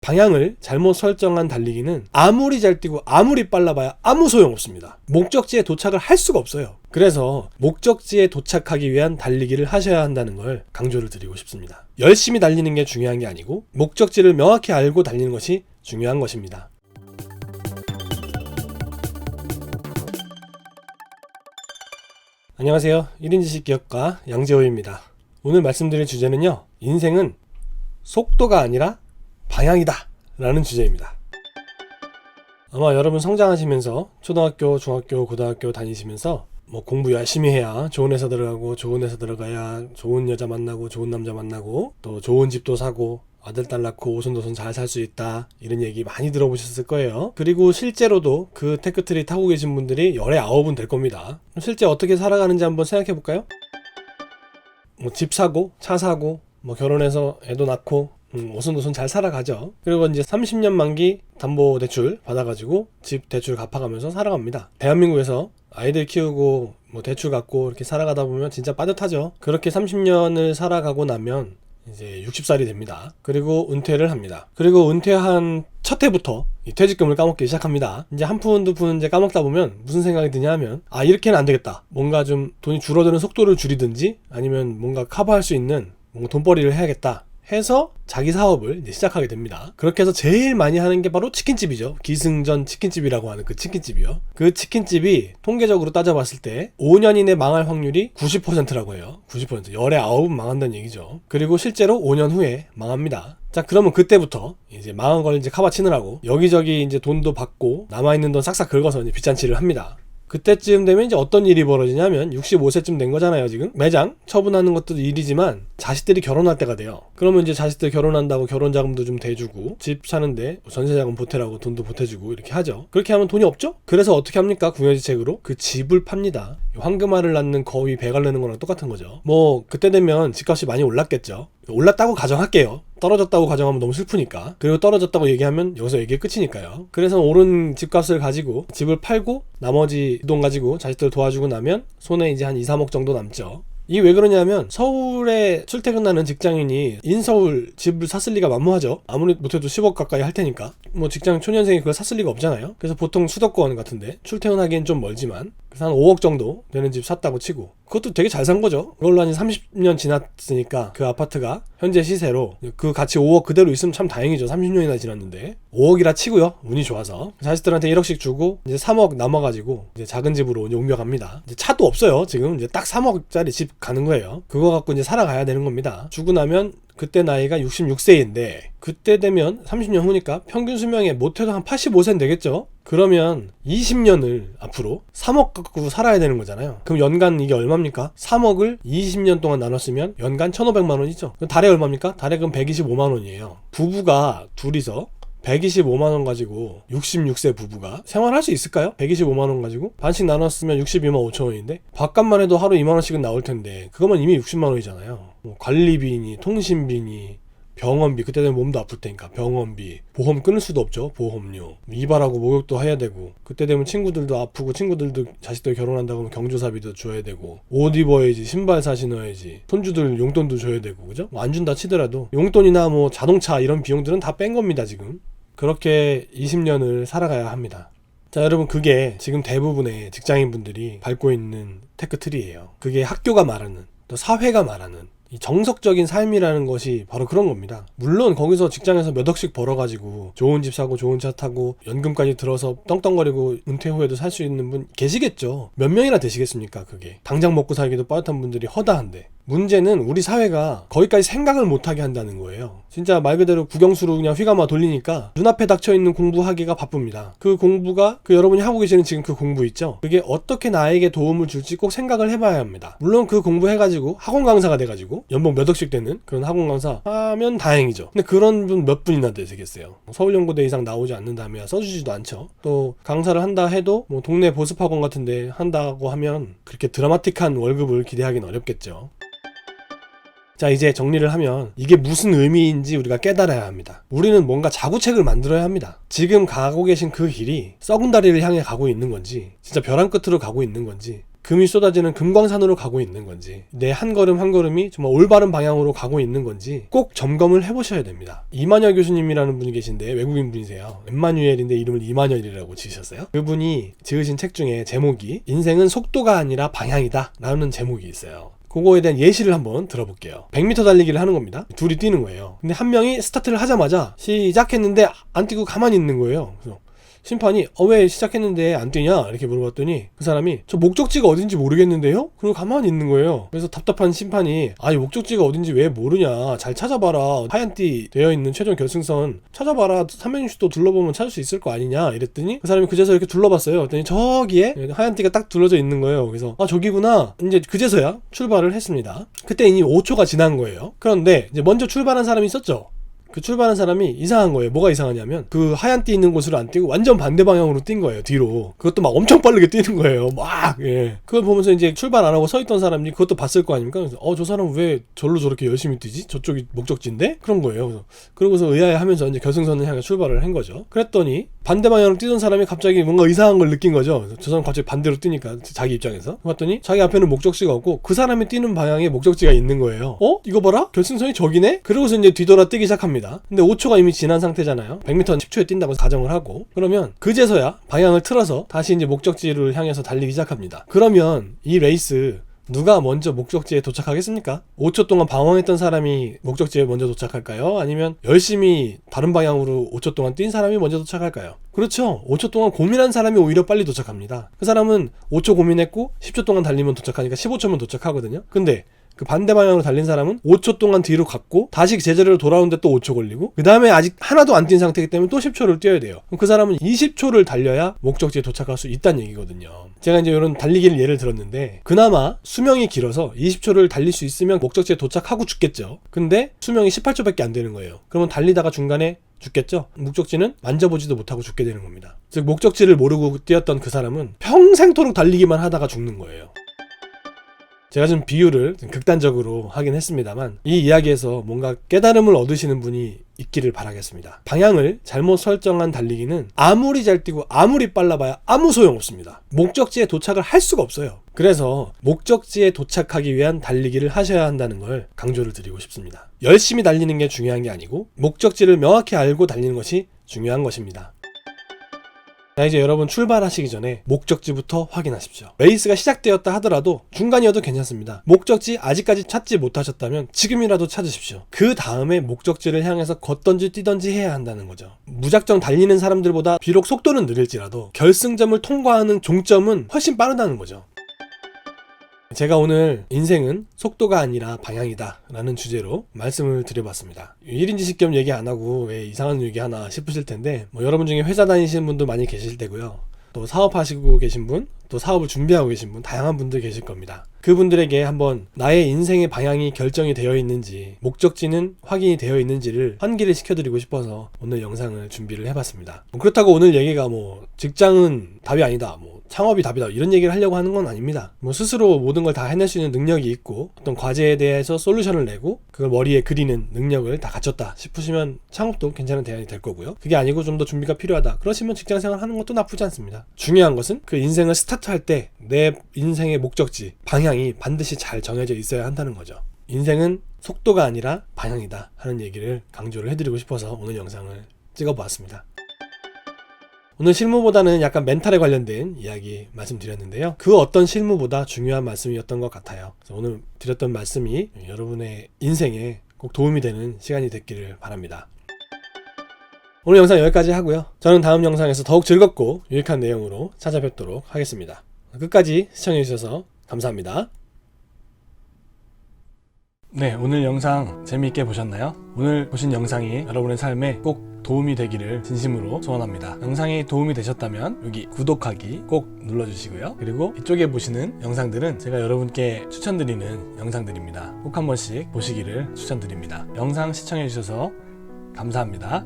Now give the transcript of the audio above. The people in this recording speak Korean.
방향을 잘못 설정한 달리기는 아무리 잘 뛰고 아무리 빨라봐야 아무 소용없습니다. 목적지에 도착을 할 수가 없어요. 그래서 목적지에 도착하기 위한 달리기를 하셔야 한다는 걸 강조를 드리고 싶습니다. 열심히 달리는 게 중요한 게 아니고 목적지를 명확히 알고 달리는 것이 중요한 것입니다. 안녕하세요. 1인 지식기업가 양재호입니다. 오늘 말씀드릴 주제는요, 인생은 속도가 아니라 방향이다 라는 주제입니다. 아마 여러분 성장하시면서 초등학교, 중학교, 고등학교 다니시면서 공부 열심히 해야 좋은 회사 들어가고, 좋은 회사 들어가야 좋은 여자 만나고, 좋은 남자 만나고, 또 좋은 집도 사고, 아들 딸 낳고 오손도손 잘 살 수 있다, 이런 얘기 많이 들어보셨을 거예요. 그리고 실제로도 그 테크트리 타고 계신 분들이 열의 9은 될 겁니다. 실제 어떻게 살아가는지 한번 생각해 볼까요? 집 사고, 차 사고, 결혼해서 애도 낳고, 오손도손 잘 살아가죠. 그리고 이제 30년 만기 담보대출 받아가지고 집 대출 갚아가면서 살아갑니다. 대한민국에서 아이들 키우고 대출 갚고 이렇게 살아가다 보면 진짜 빠듯하죠. 그렇게 30년을 살아가고 나면 이제 60살이 됩니다. 그리고 은퇴를 합니다. 그리고 은퇴한 첫 해부터 이 퇴직금을 까먹기 시작합니다. 이제 한 푼 두 푼 이제 까먹다 보면 무슨 생각이 드냐 하면, 이렇게는 안 되겠다. 뭔가 좀 돈이 줄어드는 속도를 줄이든지 아니면 뭔가 커버할 수 있는 뭔가 돈벌이를 해야겠다 해서 자기 사업을 이제 시작하게 됩니다. 그렇게 해서 제일 많이 하는 게 바로 치킨집이죠. 기승전 치킨집이라고 하는 그 치킨집이요. 그 치킨집이 통계적으로 따져봤을 때 5년 이내 망할 확률이 90%라고 해요. 90%. 열의 9은 망한다는 얘기죠. 그리고 실제로 5년 후에 망합니다. 자, 그러면 그때부터 이제 망한 걸 이제 커버치느라고 여기저기 이제 돈도 받고 남아있는 돈 싹싹 긁어서 이제 빚잔치를 합니다. 그때쯤 되면 이제 어떤 일이 벌어지냐면 65세쯤 된 거잖아요. 지금 매장 처분하는 것도 일이지만 자식들이 결혼할 때가 돼요. 그러면 이제 자식들 결혼한다고 결혼자금도 좀 대주고, 집 사는데 전세자금 보태라고 돈도 보태주고 이렇게 하죠. 그렇게 하면 돈이 없죠? 그래서 어떻게 합니까? 궁여지책으로 그 집을 팝니다. 황금알을 낳는 거위 배가 내는 거랑 똑같은 거죠. 그때 되면 집값이 많이 올랐겠죠. 올랐다고 가정할게요. 떨어졌다고 가정하면 너무 슬프니까. 그리고 떨어졌다고 얘기하면 여기서 얘기 끝이니까요. 그래서 오른 집값을 가지고 집을 팔고 나머지 돈 가지고 자식들 도와주고 나면 손에 이제 한 2, 3억 정도 남죠. 이게 왜 그러냐면 서울에 출퇴근하는 직장인이 인서울 집을 샀을 리가 만무하죠. 아무리 못해도 10억 가까이 할 테니까. 직장 초년생이 그걸 샀을 리가 없잖아요. 그래서 보통 수도권 같은데 출퇴근하기엔 좀 멀지만 그래서 한 5억 정도 되는 집 샀다고 치고, 그것도 되게 잘 산 거죠. 그걸로 한 30년 지났으니까 그 아파트가 현재 시세로 그 가치 5억 그대로 있으면 참 다행이죠. 30년이나 지났는데 5억이라 치고요. 운이 좋아서 자식들한테 1억씩 주고 이제 3억 남아가지고 이제 작은 집으로 이제 옮겨갑니다. 이제 차도 없어요. 지금 이제 딱 3억짜리 집 가는 거예요. 그거 갖고 이제 살아가야 되는 겁니다. 주고 나면 그때 나이가 66세인데 그때 되면 30년 후니까 평균 수명에 못해도 한 85세는 되겠죠. 그러면 20년을 앞으로 3억 갖고 살아야 되는 거잖아요. 그럼 연간 이게 얼마입니까? 3억을 20년 동안 나눴으면 연간 1,500만 원이죠. 그럼 달에 얼마입니까? 달에 그럼 125만 원이에요. 부부가 둘이서 125만 원 가지고 66세 부부가 생활할 수 있을까요? 125만 원 가지고 반씩 나눴으면 62만 5천 원인데 밥값만 해도 하루 2만 원씩은 나올 텐데 그거만 이미 60만 원이잖아요. 관리비니 통신비니 병원비, 그때 되면 몸도 아플 테니까 병원비, 보험 끊을 수도 없죠. 보험료, 이발하고 목욕도 해야 되고, 그때 되면 친구들도 아프고 친구들도 자식들 결혼한다고 하면 경조사비도 줘야 되고, 옷 입어야지, 신발 사 신어야지, 손주들 용돈도 줘야 되고, 그죠? 안 준다 치더라도 용돈이나 자동차 이런 비용들은 다 뺀 겁니다. 지금 그렇게 20년을 살아가야 합니다. 자, 여러분, 그게 지금 대부분의 직장인분들이 밟고 있는 테크트리예요. 그게 학교가 말하는, 또 사회가 말하는 이 정석적인 삶이라는 것이 바로 그런 겁니다. 물론 거기서 직장에서 몇 억씩 벌어가지고 좋은 집 사고 좋은 차 타고 연금까지 들어서 떵떵거리고 은퇴 후에도 살 수 있는 분 계시겠죠. 몇 명이나 되시겠습니까? 그게 당장 먹고 살기도 빠듯한 분들이 허다한데, 문제는 우리 사회가 거기까지 생각을 못하게 한다는 거예요. 진짜 말 그대로 국영수로 그냥 휘감아 돌리니까 눈앞에 닥쳐있는 공부하기가 바쁩니다. 그 공부가 여러분이 하고 계시는 지금 그 공부 있죠? 그게 어떻게 나에게 도움을 줄지 꼭 생각을 해봐야 합니다. 물론 그 공부해가지고 학원 강사가 돼가지고 연봉 몇 억씩 되는 그런 학원 강사 하면 다행이죠. 근데 그런 분 몇 분이나 되시겠어요? 서울연고대 이상 나오지 않는다면 써주지도 않죠. 또 강사를 한다 해도 동네 보습학원 같은데 한다고 하면 그렇게 드라마틱한 월급을 기대하기는 어렵겠죠. 자, 이제 정리를 하면 이게 무슨 의미인지 우리가 깨달아야 합니다. 우리는 뭔가 자구책을 만들어야 합니다. 지금 가고 계신 그 길이 썩은 다리를 향해 가고 있는 건지, 진짜 벼랑 끝으로 가고 있는 건지, 금이 쏟아지는 금광산으로 가고 있는 건지, 내 한 걸음 한 걸음이 정말 올바른 방향으로 가고 있는 건지 꼭 점검을 해보셔야 됩니다. 이만열 교수님이라는 분이 계신데 외국인 분이세요. 엠마뉴엘인데 이름을 이만열이라고 지으셨어요. 그분이 지으신 책 중에 제목이 인생은 속도가 아니라 방향이다 라는 제목이 있어요. 그거에 대한 예시를 한번 들어볼게요. 100m 달리기를 하는 겁니다. 둘이 뛰는 거예요. 근데 한 명이 스타트를 하자마자 시작했는데 안 뛰고 가만히 있는 거예요. 그래서 심판이 왜 시작했는데 안 뛰냐 이렇게 물어봤더니 그 사람이 저 목적지가 어딘지 모르겠는데요? 그리고 가만히 있는 거예요. 그래서 답답한 심판이 아니 목적지가 어딘지 왜 모르냐, 잘 찾아봐라, 하얀띠 되어 있는 최종 결승선 찾아봐라, 360도 둘러보면 찾을 수 있을 거 아니냐 이랬더니 그 사람이 그제서 이렇게 둘러봤어요. 그랬더니 저기에 하얀띠가 딱 둘러져 있는 거예요. 그래서 저기구나. 이제 그제서야 출발을 했습니다. 그때 이미 5초가 지난 거예요. 그런데 이제 먼저 출발한 사람이 있었죠. 그 출발한 사람이 이상한 거예요. 뭐가 이상하냐면 그 하얀 띠 있는 곳으로 안 뛰고 완전 반대 방향으로 뛴 거예요. 뒤로. 그것도 막 엄청 빠르게 뛰는 거예요. 막 예. 그걸 보면서 이제 출발 안 하고 서 있던 사람이 그것도 봤을 거 아닙니까? 그래서 저 사람 왜 절로 저렇게 열심히 뛰지? 저쪽이 목적지인데? 그런 거예요. 그러고서 의아해하면서 이제 결승선을 향해 출발을 한 거죠. 그랬더니 반대 방향으로 뛰던 사람이 갑자기 뭔가 이상한 걸 느낀 거죠. 저 사람 갑자기 반대로 뛰니까 자기 입장에서. 봤더니 자기 앞에는 목적지가 없고 그 사람이 뛰는 방향에 목적지가 있는 거예요. 이거 봐라? 결승선이 저기네? 그러고서 이제 뒤돌아 뛰기 시작합니다. 근데 5초가 이미 지난 상태잖아요. 100m는 10초에 뛴다고 가정을 하고, 그러면 그제서야 방향을 틀어서 다시 이제 목적지를 향해서 달리기 시작합니다. 그러면 이 레이스 누가 먼저 목적지에 도착하겠습니까? 5초 동안 방황했던 사람이 목적지에 먼저 도착할까요? 아니면 열심히 다른 방향으로 5초 동안 뛴 사람이 먼저 도착할까요? 그렇죠. 5초 동안 고민한 사람이 오히려 빨리 도착합니다. 그 사람은 5초 고민했고 10초 동안 달리면 도착하니까 15초면 도착하거든요. 근데 그 반대 방향으로 달린 사람은 5초 동안 뒤로 갔고 다시 제자리로 돌아오는데 또 5초 걸리고 그 다음에 아직 하나도 안 뛴 상태이기 때문에 또 10초를 뛰어야 돼요. 그럼 그 사람은 20초를 달려야 목적지에 도착할 수 있다는 얘기거든요. 제가 이제 이런 달리기를 예를 들었는데 그나마 수명이 길어서 20초를 달릴 수 있으면 목적지에 도착하고 죽겠죠. 근데 수명이 18초밖에 안 되는 거예요. 그러면 달리다가 중간에 죽겠죠? 목적지는 만져보지도 못하고 죽게 되는 겁니다. 즉 목적지를 모르고 뛰었던 그 사람은 평생토록 달리기만 하다가 죽는 거예요. 제가 좀 비유를 좀 극단적으로 하긴 했습니다만 이 이야기에서 뭔가 깨달음을 얻으시는 분이 있기를 바라겠습니다. 방향을 잘못 설정한 달리기는 아무리 잘 뛰고 아무리 빨라봐야 아무 소용없습니다. 목적지에 도착을 할 수가 없어요. 그래서 목적지에 도착하기 위한 달리기를 하셔야 한다는 걸 강조를 드리고 싶습니다. 열심히 달리는 게 중요한 게 아니고 목적지를 명확히 알고 달리는 것이 중요한 것입니다. 자, 이제 여러분 출발하시기 전에 목적지부터 확인하십시오. 레이스가 시작되었다 하더라도 중간이어도 괜찮습니다. 목적지 아직까지 찾지 못하셨다면 지금이라도 찾으십시오. 그 다음에 목적지를 향해서 걷던지 뛰던지 해야 한다는 거죠. 무작정 달리는 사람들보다 비록 속도는 느릴지라도 결승점을 통과하는 종점은 훨씬 빠르다는 거죠. 제가 오늘 인생은 속도가 아니라 방향이다 라는 주제로 말씀을 드려봤습니다. 1인지식 겸 얘기 안 하고 왜 이상한 얘기 하나 싶으실 텐데 여러분 중에 회사 다니시는 분도 많이 계실 테고요. 또 사업하시고 계신 분, 또 사업을 준비하고 계신 분, 다양한 분들 계실 겁니다. 그분들에게 한번 나의 인생의 방향이 결정이 되어 있는지, 목적지는 확인이 되어 있는지를 환기를 시켜드리고 싶어서 오늘 영상을 준비를 해봤습니다. 그렇다고 오늘 얘기가 직장은 답이 아니다, 창업이 답이다 이런 얘기를 하려고 하는 건 아닙니다. 스스로 모든 걸 다 해낼 수 있는 능력이 있고 어떤 과제에 대해서 솔루션을 내고 그걸 머리에 그리는 능력을 다 갖췄다 싶으시면 창업도 괜찮은 대안이 될 거고요. 그게 아니고 좀 더 준비가 필요하다 그러시면 직장생활 하는 것도 나쁘지 않습니다. 중요한 것은 그 인생을 스타트할 때 내 인생의 목적지, 방향이 반드시 잘 정해져 있어야 한다는 거죠. 인생은 속도가 아니라 방향이다 하는 얘기를 강조를 해드리고 싶어서 오늘 영상을 찍어보았습니다. 오늘 실무보다는 약간 멘탈에 관련된 이야기 말씀드렸는데요. 그 어떤 실무보다 중요한 말씀이었던 것 같아요. 그래서 오늘 드렸던 말씀이 여러분의 인생에 꼭 도움이 되는 시간이 됐기를 바랍니다. 오늘 영상 여기까지 하고요. 저는 다음 영상에서 더욱 즐겁고 유익한 내용으로 찾아뵙도록 하겠습니다. 끝까지 시청해주셔서 감사합니다. 네, 오늘 영상 재미있게 보셨나요? 오늘 보신 영상이 여러분의 삶에 꼭 도움이 되기를 진심으로 소원합니다. 영상이 도움이 되셨다면 여기 구독하기 꼭 눌러주시고요. 그리고 이쪽에 보시는 영상들은 제가 여러분께 추천드리는 영상들입니다. 꼭 한 번씩 보시기를 추천드립니다. 영상 시청해주셔서 감사합니다.